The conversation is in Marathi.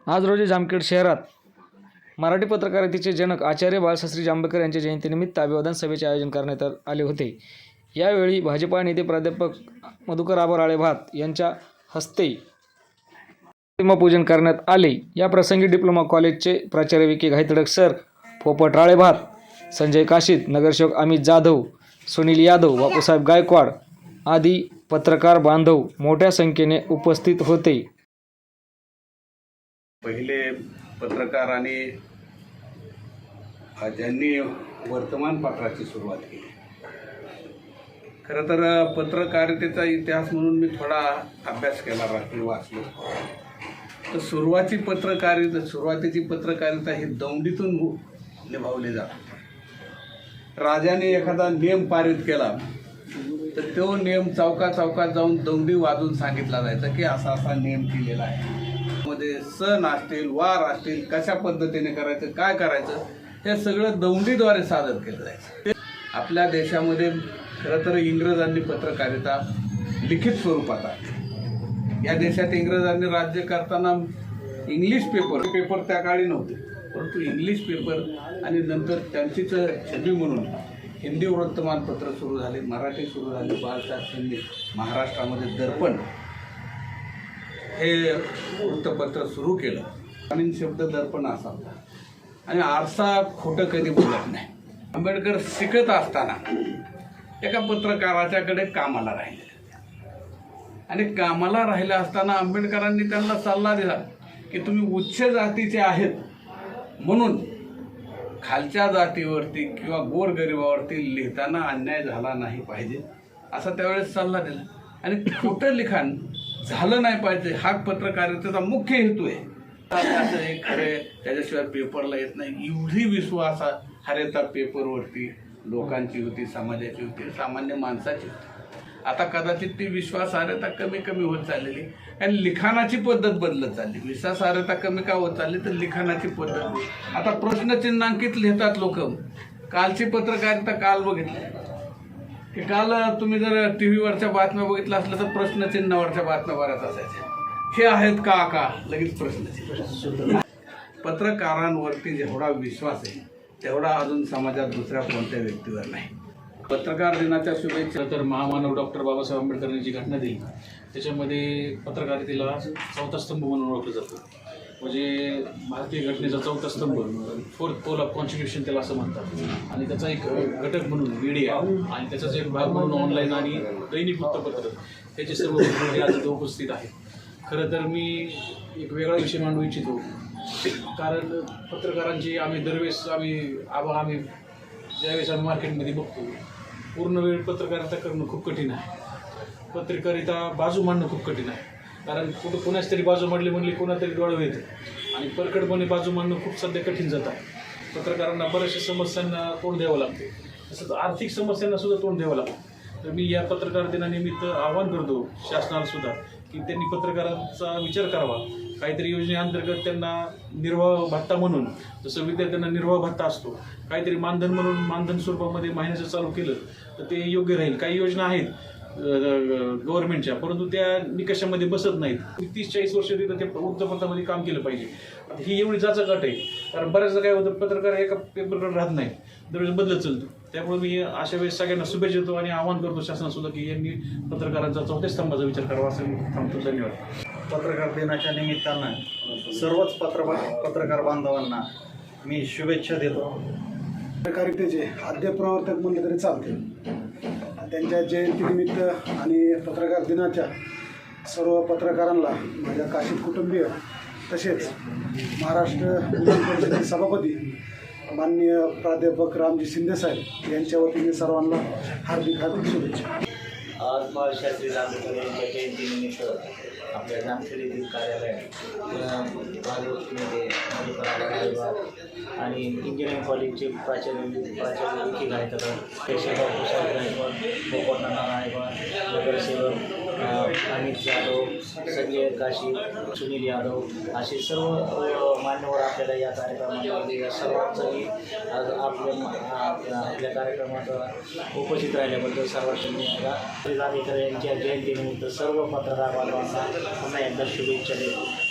आज रोजी जामखेड शहरात मराठी पत्रकारितेचे जनक आचार्य बाळशास्त्री जांभेकर यांच्या जयंतीनिमित्त अभिवादन सभेचे आयोजन करण्यात आले होते। यावेळी भाजपा नेते प्राध्यापक मधुकर आबा राळेभात यांच्या हस्ते प्रतिमा पूजन करण्यात आले। या प्रसंगी डिप्लोमा कॉलेजचे प्राचार्य विके घाईतडक सर, पोपट राळेभात, संजय काशीद, नगरसेवक अमित जाधव, सुनील यादव, बापूसाहेब गायकवाड आदी पत्रकार बांधव मोठ्या संख्येने उपस्थित होते। पहिले पत्रकार आणि ज्यांनी वर्तमानपत्राची सुरुवात केली। खरं तर पत्रकारितेचा इतिहास म्हणून मी थोडा अभ्यास केला, रात्री वाचलो तर सुरुवातीची पत्रकारिता ही दौंडीतून निभावली जाते। राजाने एखादा नियम पारित केला तर तो नियम चौकात जाऊन दौंडी वाजून सांगितला जायचा की असा असा नियम केलेला आहे। मध्ये सण असतील, वार असतील, कशा पद्धतीने करायचं, काय करायचं, हे सगळं दौंडीद्वारे सादर केलं जायचं। आपल्या देशामध्ये खरं तर इंग्रजांनी पत्रकारिता लिखित स्वरूपात आहे। या देशात इंग्रजांनी राज्य करताना इंग्लिश पेपर त्या काळी नव्हते, परंतु इंग्लिश पेपर आणि नंतर त्यांचीच छबी म्हणून हिंदी वर्तमानपत्र सुरू झाले, मराठी सुरू झाले। बाळशास्त्रींनी महाराष्ट्रामध्ये दर्पण हे वृत्तपत्र सुरू केलं। ग्रामीण शब्द दर्पण असा होता आणि आरसा खोटं कधी बोलत नाही। आंबेडकर शिकत असताना एका पत्रकाराच्याकडे कामाला राहिले आणि कामाला राहिला असताना आंबेडकरांनी त्यांना सल्ला दिला की तुम्ही उच्च जातीचे आहेत म्हणून खालच्या जातीवरती किंवा गोरगरिबावरती लिहिताना अन्याय झाला नाही पाहिजे असा त्यावेळेस सल्ला दिला। आणि खोटं लिखाण झालं नाही पाहिजे हा पत्रकारितेचा मुख्य हेतू आहे। असं एक खरे त्याच्याशिवाय पेपरला येत नाही, एवढी विश्वास हरेता पेपरवरती लोकांची होती, समाजाची होती, सामान्य माणसाची होती। आता कदाचित ती विश्वासार्हता कमी होत चाललेली आणि लिखाणाची पद्धत बदलत चालली। विश्वासार्हता कमी का होत चालली तर लिखाणाची पद्धत। आता प्रश्नचिन्हांकित लिहितात लोक। कालची पत्रकारिता काल बघितली की काल तुम्ही जर टीव्हीवरच्या बातम्या बघितल्या असल्या तर प्रश्नचिन्हावरच्या बातम्या बऱ्याच असायच्या। हे आहेत का लगेच प्रश्नचिन्ह। पत्रकारांवरती जेवढा विश्वास आहे तेवढा अजून समाजात दुसऱ्या कोणत्या व्यक्तीवर नाही। पत्रकार दिनाच्या शुभेच्छा। तर महामानव डॉक्टर बाबासाहेब आंबेडकरांनी जी घटना दिली त्याच्यामध्ये पत्रकारितेला चौथा स्तंभ म्हणून ओळखलं जातं। म्हणजे भारतीय घटनेचा चौथा स्तंभ, फोर्थ पोल ऑफ कॉन्स्टिट्यूशन त्याला असं म्हणतात। आणि त्याचा एक घटक म्हणून मीडिया आणि त्याचाच एक भाग म्हणून ऑनलाईन आणि दैनिक वृत्तपत्र त्याचे सर्व आज इथे उपस्थित आहेत। खरं तर मी एक वेगळा विषय मांडू इच्छितो, कारण पत्रकारांची आम्ही ज्यावेळेस आम्ही मार्केटमध्ये बघतो पूर्ण वेळ पत्रकारिता करणं खूप कठीण आहे। पत्रकारिता बाजू मांडणं खूप कठीण आहे, कारण कोणाच तरी बाजू म्हणली कोणातरी डोळं येतं आणि परखडपणे बाजू मांडणं खूप सध्या कठीण जात आहे। पत्रकारांना बऱ्याचशा समस्यांना तोंड द्यावं लागते, तसंच आर्थिक समस्यांना सुद्धा तोंड द्यावं लागतं। तर मी या पत्रकार दिनानिमित्त आवाहन करतो शासनाला सुद्धा की त्यांनी पत्रकारांचा विचार करावा। काहीतरी योजनेअंतर्गत त्यांना निर्वाह भत्ता म्हणून, जसं विद्यार्थ्यांना निर्वाह भत्ता असतो, काहीतरी मानधन म्हणून मानधन स्वरूपामध्ये महिन्याचं चालू केलं तर ते योग्य राहील। काही योजना आहेत गव्हर्नमेंटच्या, परंतु त्या निकषामध्ये बसत नाहीत। 30-40 वर्ष तिथं त्या वृत्तपत्रामध्ये काम केलं पाहिजे। आता ही एवढी जाचक आहे, कारण बऱ्याचदा काय होतं पत्रकार एका पेपरकडे राहत नाही, दरवेळेस बदलत चालतो। त्यामुळे मी अशा वेळेस सगळ्यांना शुभेच्छा देतो आणि आवाहन करतो शासनासुद्धा की यांनी पत्रकारांचा चौथ्या स्तंभाचा विचार करावा असं मी सांगतो। धन्यवाद। पत्रकार दिनाच्या निमित्तानं सर्वच पत्रकार बांधवांना मी शुभेच्छा देतो। पत्रकारितेचे आद्य प्रवर्तक म्हणले तरी चालते। त्यांच्या जयंतीनिमित्त आणि पत्रकार दिनाच्या सर्व पत्रकारांना माझ्या काशीद कुटुंबीय तसेच महाराष्ट्र विधान परिषदेचे सभापती माननीय प्राध्यापक रामजी शिंदे साहेब यांच्या वतीने सर्वांना हार्दिक शुभेच्छा। आज बाळशास्त्री जांभेकर यांच्या जयंतीनिमित्त आपल्या जामखेड येथील कार्यालयात भाजपमध्ये मधुकर आबा राळेभात आणि इंजिनिअरिंग कॉलेजचे प्राचार्य विके घाईतडक, बापूसाहेब गायकवाड, पोपट राळेभात, नगरसेवक अमित जाधव, संजय काशीद, सुनील यादव असे सर्व मान्यवर आपल्याला या कार्यक्रमामध्ये सर्वांचंही आज आपल्या कार्यक्रमात उपस्थित राहिल्याबद्दल सर्वांनी जांभेकर यांच्या जयंतीनिमित्त सर्व पत्रकार बांधवांना पुन्हा एकदा शुभेच्छा देतो।